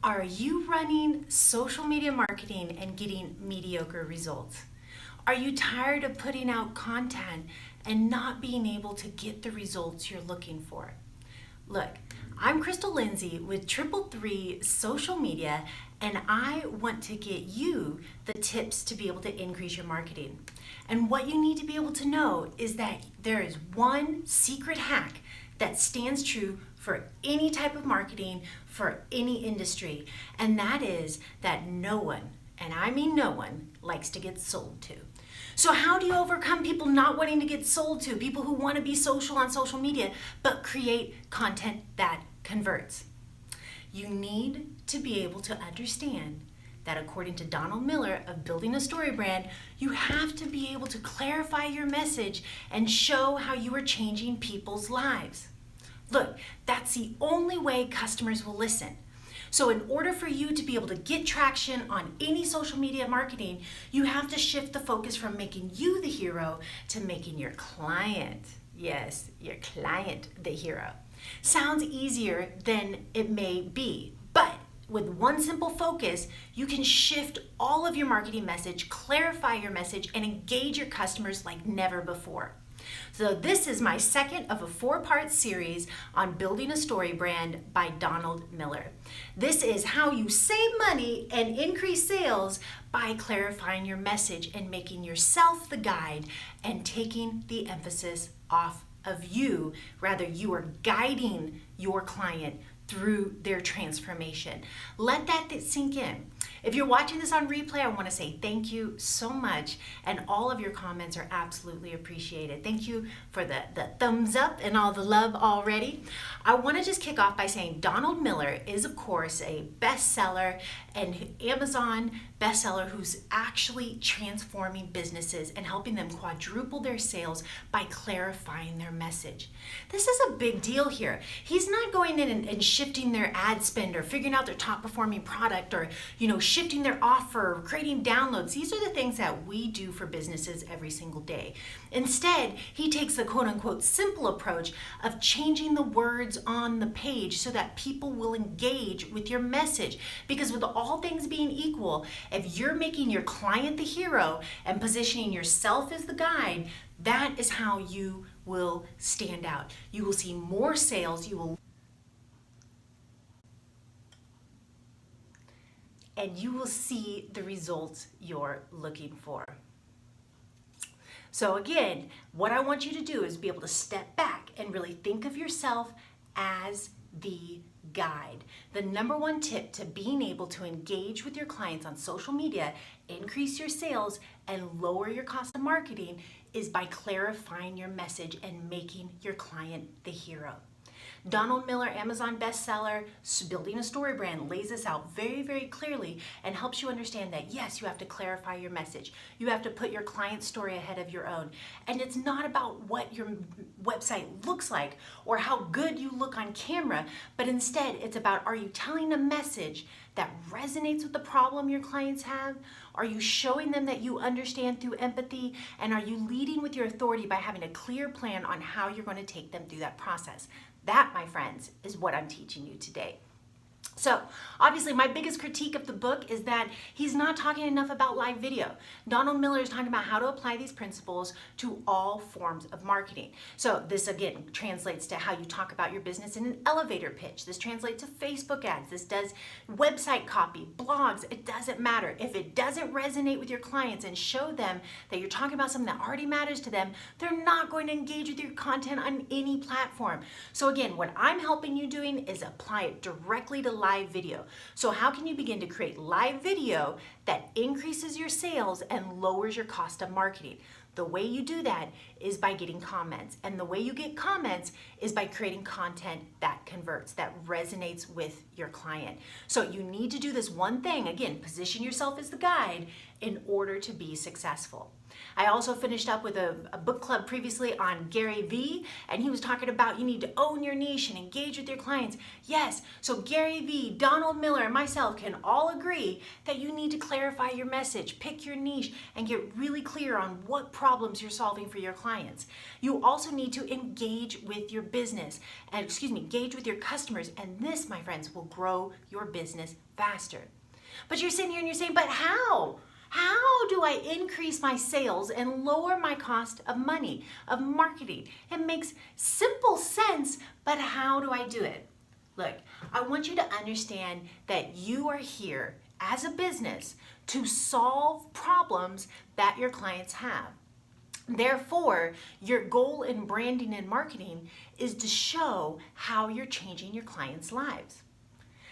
Are you running social media marketing and getting mediocre results? Are you tired of putting out content and not being able to get the results you're looking for? Look, I'm Crystal Lindsay with Triple Three Social Media, and I want to get you the tips to be able to increase your marketing. And what you need to be able to know is that there is one secret hack that stands true for any type of marketing, for any industry, and that is that no one, and I mean no one, likes to get sold to. So how do you overcome people not wanting to get sold to, people who want to be social on social media, but create content that converts? You need to be able to understand that according to Donald Miller of Building a Story Brand, you have to be able to clarify your message and show how you are changing people's lives. Look, that's the only way customers will listen. So in order for you to be able to get traction on any social media marketing, you have to shift the focus from making you the hero to making your client, yes, your client, the hero. Sounds easier than it may be, but with one simple focus, you can shift all of your marketing message, clarify your message, and engage your customers like never before. So this is my second of a 4-part series on Building a Story Brand by Donald Miller. This is how you save money and increase sales by clarifying your message and making yourself the guide and taking the emphasis off of you. Rather, you are guiding your client through their transformation. Let that sink in. If you're watching this on replay, I want to say thank you so much, and all of your comments are absolutely appreciated. Thank you for the thumbs up and all the love already. I want to just kick off by saying Donald Miller is, of course, a bestseller and Amazon bestseller who's actually transforming businesses and helping them quadruple their sales by clarifying their message. This is a big deal here. He's not going in and shifting their ad spend or figuring out their top performing product or, shifting their offer, creating downloads. These are the things that we do for businesses every single day. Instead, he takes the quote unquote simple approach of changing the words on the page so that people will engage with your message. Because with all things being equal, if you're making your client the hero and positioning yourself as the guide, that is how you will stand out. You will see more sales, and you will see the results you're looking for. So again, what I want you to do is be able to step back and really think of yourself as the guide. The number one tip to being able to engage with your clients on social media, increase your sales, and lower your cost of marketing is by clarifying your message and making your client the hero. Donald Miller, Amazon bestseller, Building a Story Brand, lays this out very, very clearly and helps you understand that yes, you have to clarify your message. You have to put your client's story ahead of your own. And it's not about what your website looks like or how good you look on camera, but instead it's about, are you telling a message that resonates with the problem your clients have? Are you showing them that you understand through empathy? And are you leading with your authority by having a clear plan on how you're going to take them through that process? That, my friends, is what I'm teaching you today. So obviously my biggest critique of the book is that he's not talking enough about live video. Donald Miller is talking about how to apply these principles to all forms of marketing. So this again translates to how you talk about your business in an elevator pitch. This translates to Facebook ads. This does website copy, blogs. It doesn't matter. If it doesn't resonate with your clients and show them that you're talking about something that already matters to them, they're not going to engage with your content on any platform. So again, what I'm helping you doing is apply it directly to live video. So how can you begin to create live video that increases your sales and lowers your cost of marketing? The way you do that is by getting comments. And the way you get comments is by creating content that converts, that resonates with your client. So you need to do this one thing, again, position yourself as the guide in order to be successful. I also finished up with a book club previously on Gary Vee, and he was talking about you need to own your niche and engage with your clients. Yes, so Gary Vee, Donald Miller, and myself can all agree that you need to clarify your message, pick your niche, and get really clear on what problems you're solving for your clients. You also need to engage with your business, and engage with your customers, and this, my friends, will grow your business faster. But you're sitting here and you're saying, but how? How do I increase my sales and lower my cost of money, of marketing? It makes simple sense, but how do I do it? Look, I want you to understand that you are here as a business to solve problems that your clients have. Therefore, your goal in branding and marketing is to show how you're changing your clients' lives.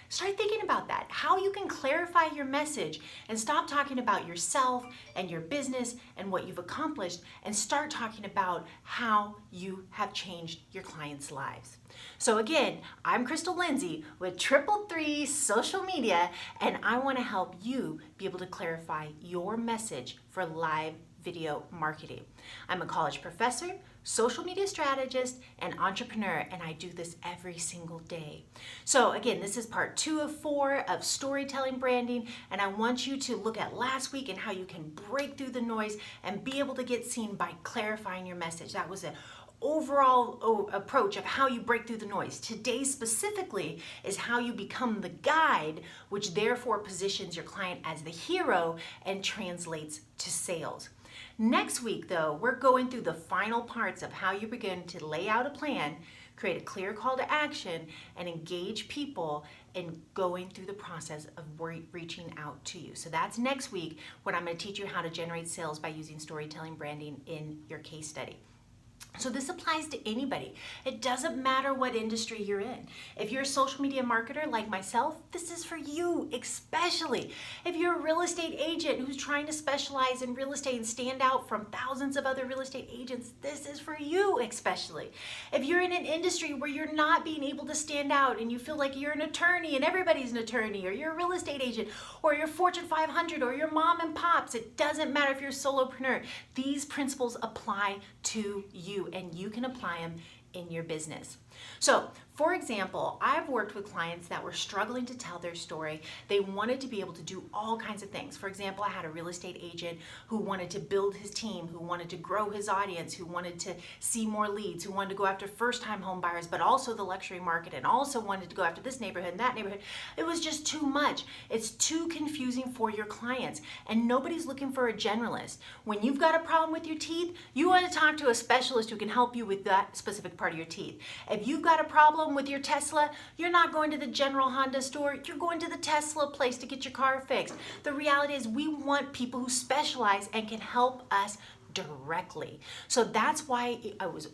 Start thinking about that, how you can clarify your message and stop talking about yourself and your business and what you've accomplished and start talking about how you have changed your clients' lives. So again, I'm Crystal Lindsay with 333 Social Media, and I want to help you be able to clarify your message for live video marketing. I'm a college professor, social media strategist, and entrepreneur, and I do this every single day. So again, this is part 2 of 4 of storytelling branding, and I want you to look at last week and how you can break through the noise and be able to get seen by clarifying your message. That was an overall approach of how you break through the noise. Today specifically is how you become the guide, which therefore positions your client as the hero and translates to sales. Next week, though, we're going through the final parts of how you begin to lay out a plan, create a clear call to action, and engage people in going through the process of reaching out to you. So that's next week when I'm going to teach you how to generate sales by using storytelling branding in your case study. So this applies to anybody. It doesn't matter what industry you're in. If you're a social media marketer like myself, this is for you especially. If you're a real estate agent who's trying to specialize in real estate and stand out from thousands of other real estate agents, this is for you especially. If you're in an industry where you're not being able to stand out and you feel like you're an attorney and everybody's an attorney, or you're a real estate agent, or you're Fortune 500, or you're mom and pops, it doesn't matter if you're a solopreneur. These principles apply to you, and you can apply them in your business. So, for example, I've worked with clients that were struggling to tell their story. They wanted to be able to do all kinds of things. For example, I had a real estate agent who wanted to build his team, who wanted to grow his audience, who wanted to see more leads, who wanted to go after first-time home buyers, but also the luxury market, and also wanted to go after this neighborhood and that neighborhood. It was just too much. It's too confusing for your clients, and nobody's looking for a generalist. When you've got a problem with your teeth, you want to talk to a specialist who can help you with that specific part of your teeth. If you've got a problem with your Tesla, you're not going to the General Honda store, you're going to the Tesla place to get your car fixed. The reality is we want people who specialize and can help us directly. So that's why I was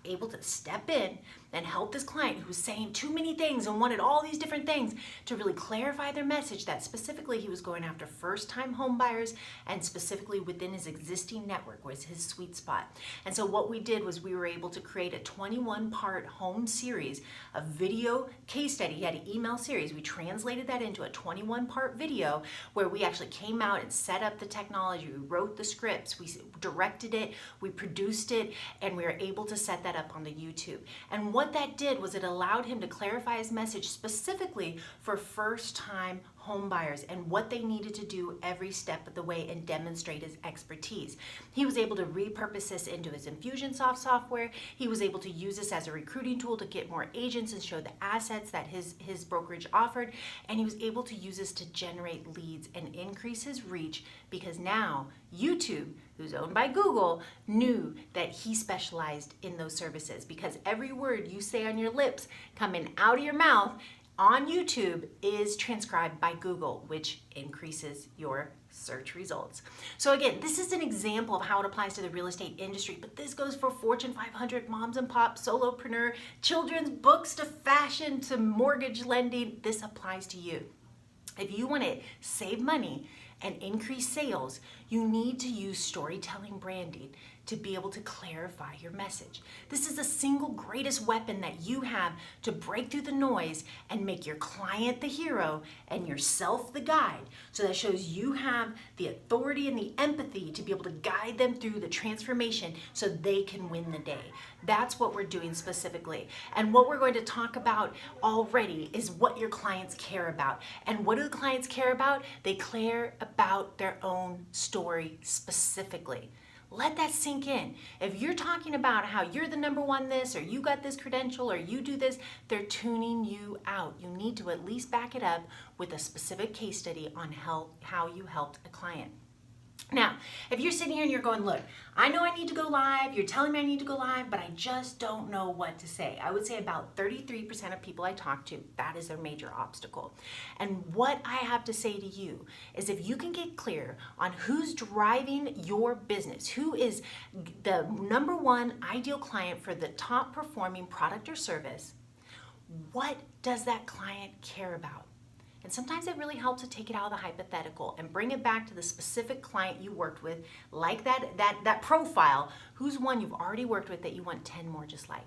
able to step in and help this client who's saying too many things and wanted all these different things to really clarify their message, that specifically he was going after first-time home buyers, and specifically within his existing network was his sweet spot. And so what we did was we were able to create a 21-part home series, a video case study. He had an email series. We translated that into a 21-part video where we actually came out and set up the technology. We wrote the scripts, we directed it, we produced it, and we were able to set that up on the YouTube. And what that did was it allowed him to clarify his message specifically for first-time home buyers and what they needed to do every step of the way and demonstrate his expertise. He was able to repurpose this into his Infusionsoft software. He was able to use this as a recruiting tool to get more agents and show the assets that his brokerage offered. And he was able to use this to generate leads and increase his reach, because now YouTube, who's owned by Google, knew that he specialized in those services, because every word you say on your lips coming out of your mouth on YouTube is transcribed by Google, which increases your search results. So again, this is an example of how it applies to the real estate industry, but this goes for Fortune 500, moms and pops, solopreneur, children's books, to fashion, to mortgage lending. This applies to you. If you want to save money and increase sales, you need to use storytelling branding to be able to clarify your message. This is the single greatest weapon that you have to break through the noise and make your client the hero and yourself the guide. So that shows you have the authority and the empathy to be able to guide them through the transformation so they can win the day. That's what we're doing specifically. And what we're going to talk about already is what your clients care about. And what do the clients care about? They care about their own story specifically. Let that sink in. If you're talking about how you're the number one this, or you got this credential, or you do this, they're tuning you out. You need to at least back it up with a specific case study on how you helped a client. Now, if you're sitting here and you're going, look, I know I need to go live, you're telling me I need to go live, but I just don't know what to say. I would say about 33% of people I talk to, that is their major obstacle. And what I have to say to you is if you can get clear on who's driving your business, who is the number one ideal client for the top performing product or service, what does that client care about? And sometimes it really helps to take it out of the hypothetical and bring it back to the specific client you worked with, like that profile, who's one you've already worked with that you want 10 more just like.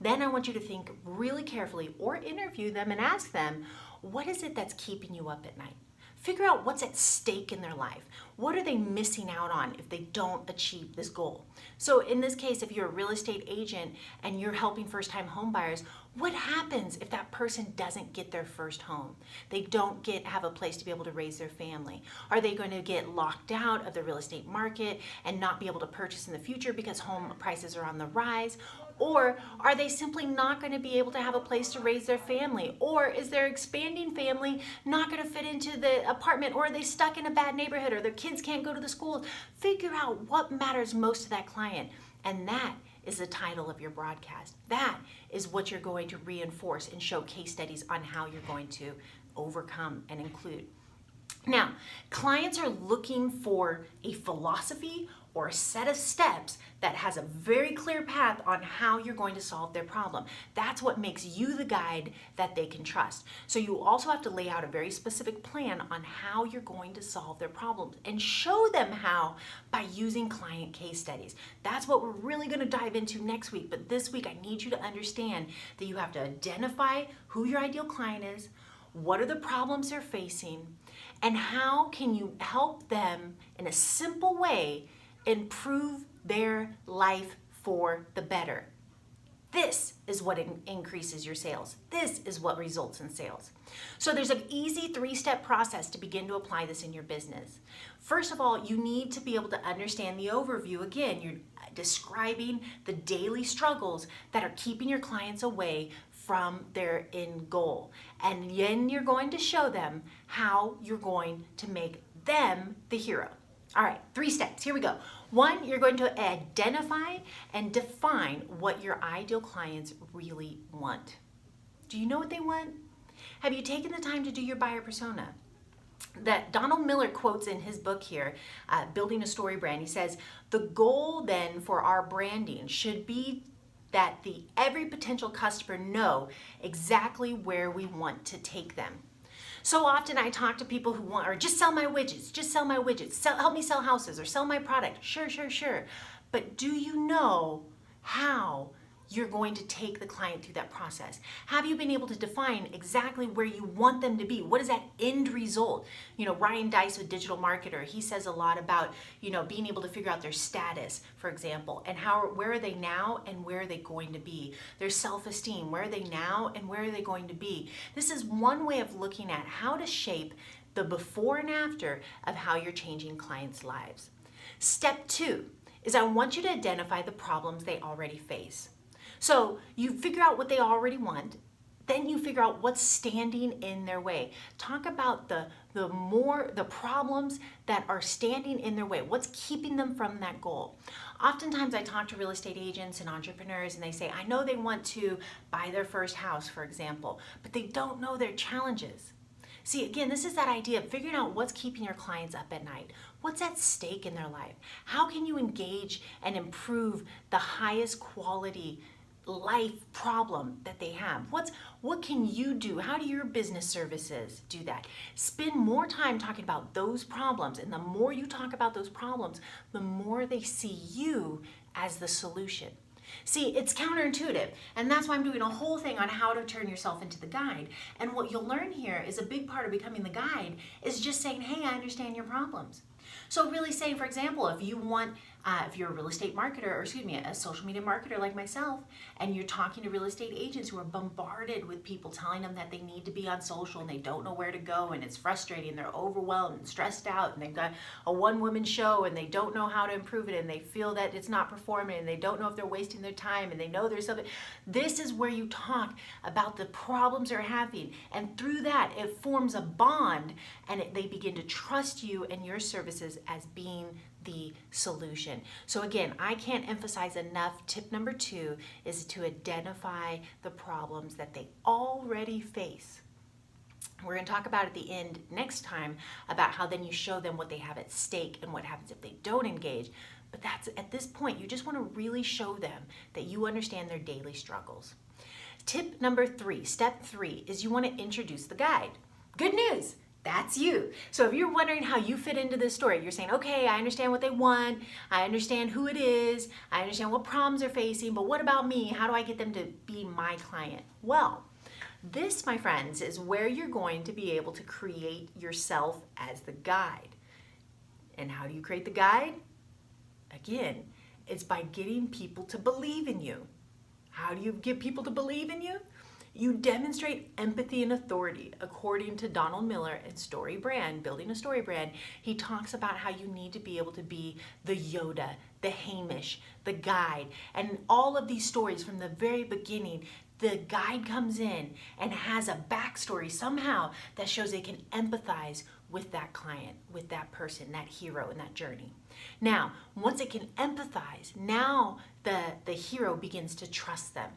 Then I want you to think really carefully or interview them and ask them, what is it that's keeping you up at night? Figure out what's at stake in their life. What are they missing out on if they don't achieve this goal? So in this case, if you're a real estate agent and you're helping first-time home buyers, what happens if that person doesn't get their first home? They don't have a place to be able to raise their family. Are they going to get locked out of the real estate market and not be able to purchase in the future because home prices are on the rise? Or are they simply not going to be able to have a place to raise their family? Or is their expanding family not going to fit into the apartment? Or are they stuck in a bad neighborhood? Or their kids can't go to the schools? Figure out what matters most to that client. And that is the title of your broadcast. That is what you're going to reinforce and show case studies on how you're going to overcome and include. Now, clients are looking for a philosophy or a set of steps that has a very clear path on how you're going to solve their problem. That's what makes you the guide that they can trust. So you also have to lay out a very specific plan on how you're going to solve their problems and show them how by using client case studies. That's what we're really going to dive into next week. But this week, I need you to understand that you have to identify who your ideal client is, what are the problems they're facing, and how can you help them in a simple way improve their life for the better. This is what increases your sales. This is what results in sales. So there's an easy 3-step process to begin to apply this in your business. First of all, you need to be able to understand the overview. Again, you're describing the daily struggles that are keeping your clients away from their end goal. And then you're going to show them how you're going to make them the hero. All right, 3 steps. Here we go. 1, you're going to identify and define what your ideal clients really want. Do you know what they want? Have you taken the time to do your buyer persona? That Donald Miller quotes in his book here, Building a Story Brand. He says, the goal then for our branding should be that every potential customer know exactly where we want to take them. So often I talk to people who want, or just sell my widgets, help me sell houses or sell my product. Sure. But do you know how you're going to take the client through that process? Have you been able to define exactly where you want them to be? What is that end result? You know, Ryan Deiss with Digital Marketer, he says a lot about, being able to figure out their status, for example, and where are they now and where are they going to be? Their self-esteem, where are they now and where are they going to be? This is one way of looking at how to shape the before and after of how you're changing clients' lives. Step 2 is I want you to identify the problems they already face. So you figure out what they already want, then you figure out what's standing in their way. Talk about the problems that are standing in their way. What's keeping them from that goal? Oftentimes I talk to real estate agents and entrepreneurs and they say, I know they want to buy their first house, for example, but they don't know their challenges. See, again, this is that idea of figuring out what's keeping your clients up at night. What's at stake in their life? How can you engage and improve the highest quality life problem that they have. What can you do? How do your business services do that? Spend more time talking about those problems, and the more you talk about those problems, the more they see you as the solution. See, it's counterintuitive, and that's why I'm doing a whole thing on how to turn yourself into the guide. And what you'll learn here is a big part of becoming the guide is just saying, hey, I understand your problems. So really saying, for example, if you're a real estate marketer, or a social media marketer like myself, and you're talking to real estate agents who are bombarded with people telling them that they need to be on social and they don't know where to go, and it's frustrating, they're overwhelmed and stressed out, and they've got a one-woman show and they don't know how to improve it, and they feel that it's not performing, and they don't know if they're wasting their time, and they know there's something. This is where you talk about the problems they're having, and through that it forms a bond, and they begin to trust you and your services as being the solution. So again, I can't emphasize enough, tip number 2 is to identify the problems that they already face. We're going to talk about at the end next time about how then you show them what they have at stake and what happens if they don't engage. But that's at this point, you just want to really show them that you understand their daily struggles. Tip number 3, step 3, is you want to introduce the guide. Good news! That's you. So if you're wondering how you fit into this story, you're saying, okay, I understand what they want, I understand who it is, I understand what problems they're facing, but what about me? How do I get them to be my client? Well, this, my friends, is where you're going to be able to create yourself as the guide. And how do you create the guide? Again, it's by getting people to believe in you. How do you get people to believe in you? You demonstrate empathy and authority. According to Donald Miller in Story Brand, Building a Story Brand, he talks about how you need to be able to be the Yoda, the Hamish, the guide. And all of these stories from the very beginning, the guide comes in and has a backstory somehow that shows they can empathize with that client, with that person, that hero in that journey. Now, once it can empathize, now the hero begins to trust them.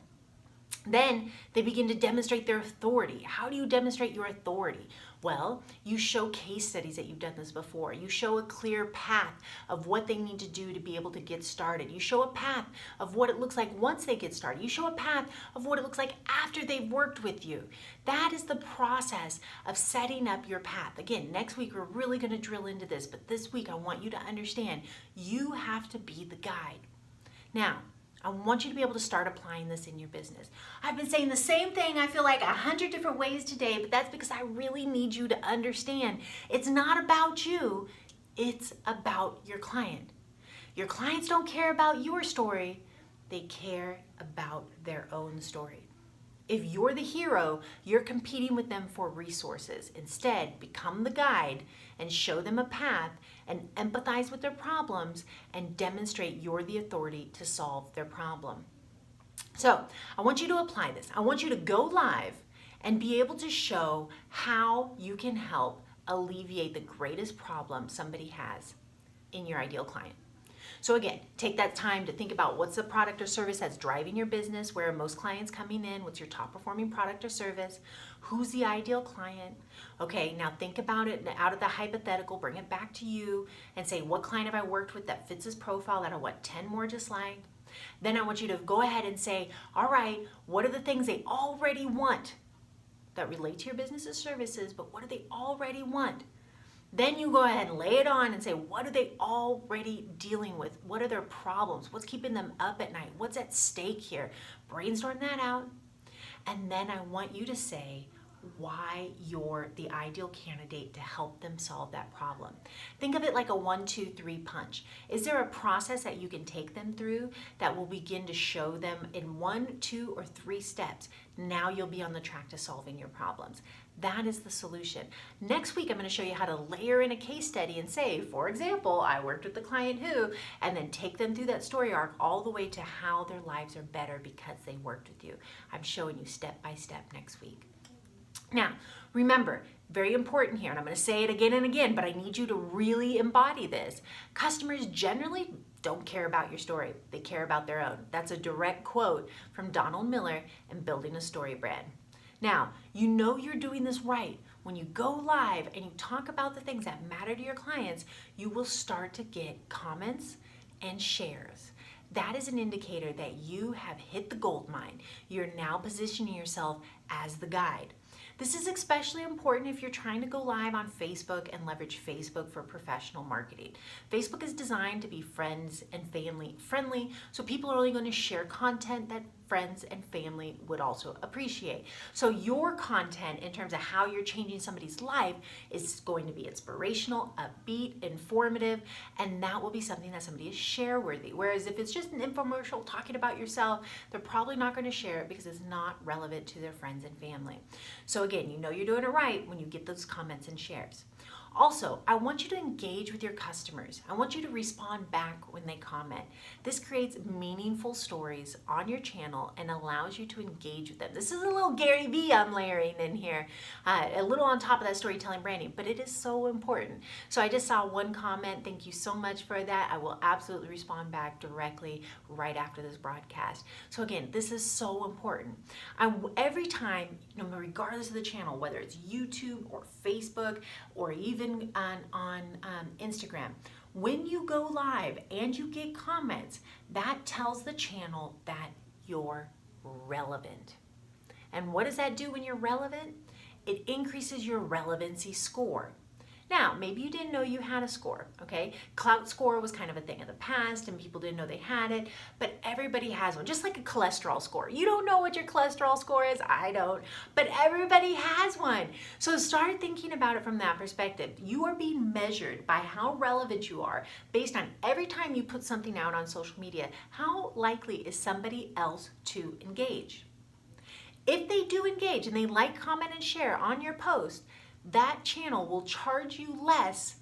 Then they begin to demonstrate their authority. How do you demonstrate your authority? Well, you show case studies that you've done this before. You show a clear path of what they need to do to be able to get started. You show a path of what it looks like once they get started. You show a path of what it looks like after they've worked with you. That is the process of setting up your path. Again, next week we're really going to drill into this, but this week I want you to understand you have to be the guide. Now, I want you to be able to start applying this in your business. I've been saying the same thing, I feel like 100 different ways today, but that's because I really need you to understand it's not about you, it's about your client. Your clients don't care about your story, they care about their own story. If you're the hero, you're competing with them for resources. Instead, become the guide and show them a path and empathize with their problems and demonstrate you're the authority to solve their problem. So I want you to apply this. I want you to go live and be able to show how you can help alleviate the greatest problem somebody has in your ideal client. So again, take that time to think about what's the product or service that's driving your business, where are most clients coming in, what's your top performing product or service, who's the ideal client. Okay, now think about it out of the hypothetical, bring it back to you and say, what client have I worked with that fits this profile that I want 10 more just like? Then I want you to go ahead and say, all right, what are the things they already want that relate to your business or services, but what do they already want? Then you go ahead and lay it on and say, what are they already dealing with? What are their problems? What's keeping them up at night? What's at stake here? Brainstorm that out. And then I want you to say why you're the ideal candidate to help them solve that problem. Think of it like a 1, 2, 3 punch. Is there a process that you can take them through that will begin to show them in 1, 2, or 3 steps? Now you'll be on the track to solving your problems. That is the solution. Next week, I'm going to show you how to layer in a case study and say, for example, I worked with the client who, and then take them through that story arc all the way to how their lives are better because they worked with you. I'm showing you step by step next week. Now, remember, very important here, and I'm going to say it again and again, but I need you to really embody this. Customers generally don't care about your story. They care about their own. That's a direct quote from Donald Miller in Building a Story Brand. Now, you know you're doing this right. When you go live and you talk about the things that matter to your clients, you will start to get comments and shares. that is an indicator that you have hit the gold mine. You're now positioning yourself as the guide. This is especially important if you're trying to go live on Facebook and leverage Facebook for professional marketing. Facebook is designed to be friends and family friendly, so people are only going to share content that friends and family would also appreciate. So your content in terms of how you're changing somebody's life is going to be inspirational, upbeat, informative, and that will be something that somebody is share worthy. Whereas if it's just an infomercial talking about yourself, they're probably not going to share it because it's not relevant to their friends and family. So again, you know you're doing it right when you get those comments and shares. Also, I want you to engage with your customers. I want you to respond back when they comment. This creates meaningful stories on your channel and allows you to engage with them. This is a little Gary Vee I'm layering in here, a little on top of that storytelling branding, but it is so important. So I just saw one comment. Thank you so much for that. I will absolutely respond back directly right after this broadcast. So again, this is so important. Every time, regardless of the channel, whether it's YouTube or Facebook or even on Instagram, when you go live and you get comments, that tells the channel that you're relevant. And what does that do when you're relevant? It increases your relevancy score. Now, maybe you didn't know you had a score, okay? Clout score was kind of a thing of the past and people didn't know they had it, but everybody has one, just like a cholesterol score. You don't know what your cholesterol score is, I don't, but everybody has one. So start thinking about it from that perspective. You are being measured by how relevant you are based on every time you put something out on social media, how likely is somebody else to engage? If they do engage and they like, comment, and share on your post, that channel will charge you less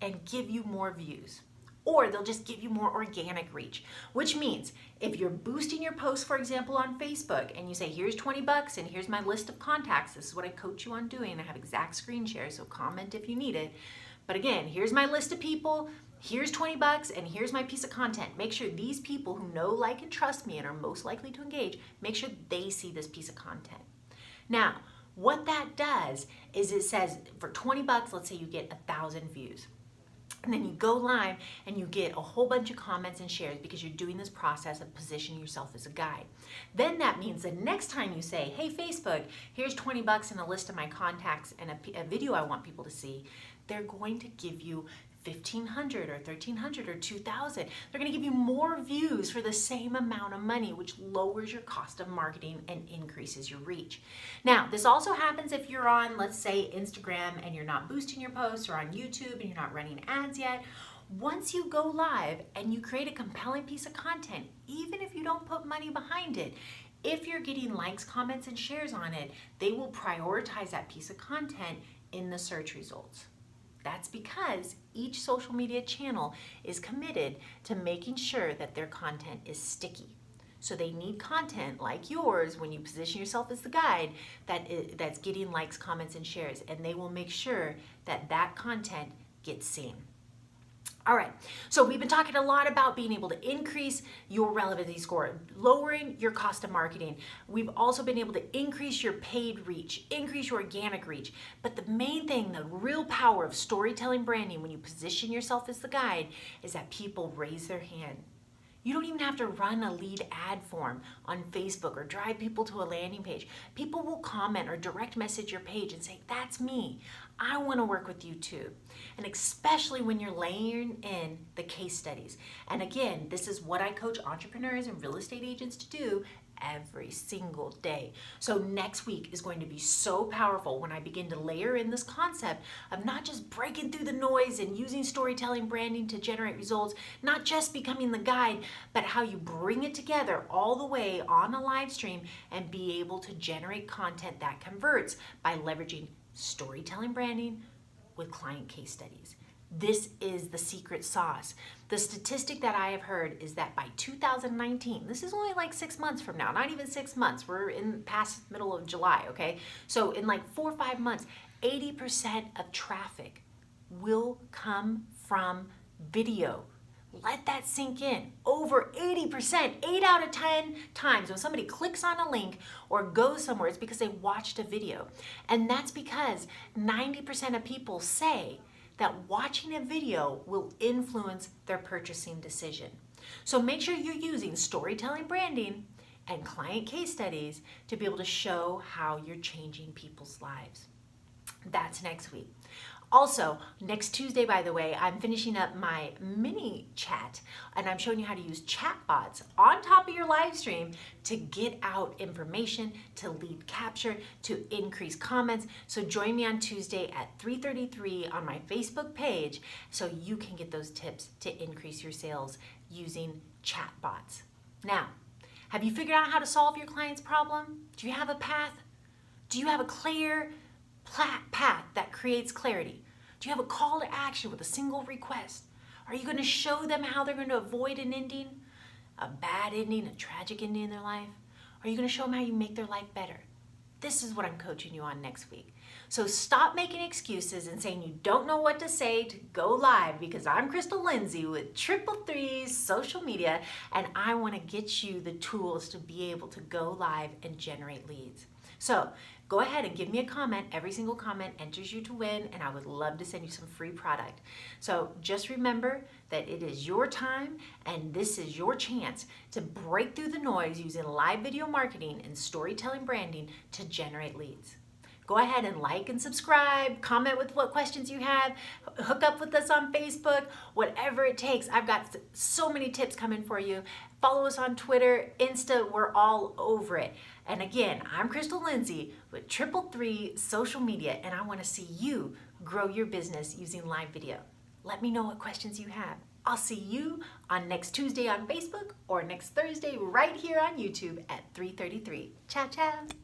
and give you more views. Or they'll just give you more organic reach, which means if you're boosting your post, for example, on Facebook, and you say, here's $20 and here's my list of contacts, this is what I coach you on doing. I have exact screen share, so comment if you need it. But again, here's my list of people, here's $20, and here's my piece of content. Make sure these people who know, like, and trust me and are most likely to engage, make sure they see this piece of content. Now, what that does is it says for $20, let's say you get 1,000 views. And then you go live and you get a whole bunch of comments and shares because you're doing this process of positioning yourself as a guide. Then that means the next time you say, hey Facebook, here's $20 and a list of my contacts and a video I want people to see, they're going to give you 1,500 or 1,300 or 2,000. They're going to give you more views for the same amount of money, which lowers your cost of marketing and increases your reach. Now, this also happens if you're on, let's say, Instagram and you're not boosting your posts, or on YouTube and you're not running ads yet. Once you go live and you create a compelling piece of content, even if you don't put money behind it, if you're getting likes, comments, and shares on it, they will prioritize that piece of content in the search results. That's because each social media channel is committed to making sure that their content is sticky. So they need content like yours when you position yourself as the guide that's getting likes, comments, and shares, and they will make sure that that content gets seen. All right, so we've been talking a lot about being able to increase your relevancy score, lowering your cost of marketing. We've also been able to increase your paid reach, increase your organic reach. But the main thing, the real power of storytelling branding when you position yourself as the guide, is that people raise their hand. You don't even have to run a lead ad form on Facebook or drive people to a landing page. People will comment or direct message your page and say, that's me. I want to work with you too. And especially when you're layering in the case studies. And again, this is what I coach entrepreneurs and real estate agents to do every single day. So next week is going to be so powerful when I begin to layer in this concept of not just breaking through the noise and using storytelling branding to generate results, not just becoming the guide, but how you bring it together all the way on a live stream and be able to generate content that converts by leveraging storytelling branding with client case studies. This is the secret sauce. The statistic that I have heard is that by 2019, this is only like 6 months from now, not even 6 months, we're in past middle of July, okay? So in like 4 or 5 months, 80% of traffic will come from video. Let that sink in. Over 80%, 8 out of 10 times when somebody clicks on a link or goes somewhere, it's because they watched a video. And that's because 90% of people say that watching a video will influence their purchasing decision. So make sure you're using storytelling branding and client case studies to be able to show how you're changing people's lives. That's next week. Also, next Tuesday, by the way, I'm finishing up my mini chat and I'm showing you how to use chatbots on top of your live stream to get out information, to lead capture, to increase comments. So join me on Tuesday at 3:33 on my Facebook page so you can get those tips to increase your sales using chatbots. Now, have you figured out how to solve your client's problem? Do you have a path? Do you have a clear path that creates clarity? Do you have a call to action with a single request? Are you going to show them how they're going to avoid an ending, a bad ending, a tragic ending in their life? Are you going to show them how you make their life better? This is what I'm coaching you on next week. So stop making excuses and saying you don't know what to say to go live, because I'm Crystal Lindsay with Triple Threes Social Media, and I want to get you the tools to be able to go live and generate leads. So go ahead and give me a comment. Every single comment enters you to win, and I would love to send you some free product. So just remember that it is your time, and this is your chance to break through the noise using live video marketing and storytelling branding to generate leads. Go ahead and like and subscribe, comment with what questions you have, hook up with us on Facebook, whatever it takes. I've got so many tips coming for you. Follow us on Twitter, Insta, we're all over it. And again, I'm Crystal Lindsay with Triple Three Social Media, and I want to see you grow your business using live video. Let me know what questions you have. I'll see you on next Tuesday on Facebook or next Thursday right here on YouTube at 3:33. Ciao, ciao.